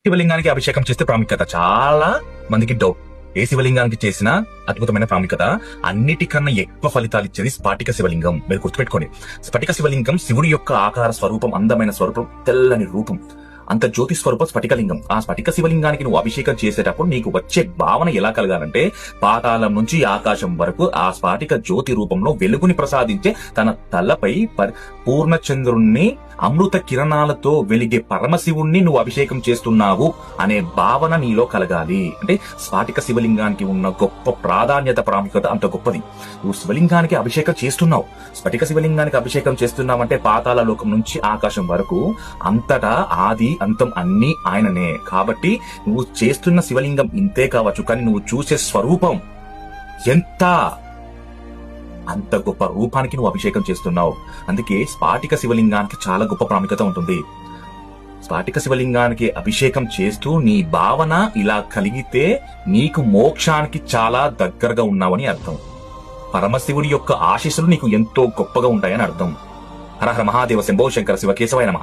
శివలింగానికి అభిషేకం చేస్తే ప్రాముఖ్యత చాలా మందికి డౌట్. ఏ శివలింగానికి చేసినా అద్భుతమైన ప్రాముఖ్యత. అన్నిటికన్నా ఎక్కువ ఫలితాలు ఇచ్చేది స్ఫటిక శివలింగం. మీరు గుర్తుపెట్టుకోండి, స్ఫటిక శివలింగం శివుడి యొక్క ఆకార స్వరూపం, అందమైన స్వరూపం, తెల్లని రూపం, అంత జ్యోతి స్వరూప స్ఫటికలింగం. ఆ స్ఫటిక శివలింగానికి నువ్వు అభిషేకం చేసేటప్పుడు నీకు వచ్చే భావన ఎలా కలగాలంటే, పాతాళం నుంచి ఆకాశం వరకు ఆ స్ఫటిక జ్యోతి రూపంలో వెలుగుని ప్రసాదించే తన తలపై పూర్ణచంద్రుణ్ణి అమృత కిరణాలతో వెలిగే పరమశివుణ్ణి నువ్వు అభిషేకం చేస్తున్నావు అనే భావన నీలో కలగాలి. అంటే స్ఫటిక శివలింగానికి ఉన్న గొప్ప ప్రాధాన్యత, ప్రాముఖ్యత అంత గొప్పది. నువ్వు శివలింగానికి అభిషేకం చేస్తున్నావు, స్ఫటిక శివలింగానికి అభిషేకం చేస్తున్నావంటే పాతాళ లోకం నుంచి ఆకాశం వరకు అంతటా ఆది అంతం అన్ని ఆయననే. కాబట్టి నువ్వు చేస్తున్న శివలింగం ఇంతే కావచ్చు, కానీ నువ్వు చూసే స్వరూపం ఎంత, అంత గొప్ప రూపానికి నువ్వు అభిషేకం చేస్తున్నావు. అందుకే స్ఫటిక శివలింగానికి చాలా గొప్ప ప్రాముఖ్యత ఉంటుంది. స్ఫటిక శివలింగానికి అభిషేకం చేస్తూ నీ భావన ఇలా కలిగితే నీకు మోక్షానికి చాలా దగ్గరగా ఉన్నావని అర్థం. పరమశివుడి యొక్క ఆశీస్సులు నీకు ఎంతో గొప్పగా ఉంటాయని అర్థం. హర హర మహాదేవ శంభో శంకర శివ కేశవాయ నమః.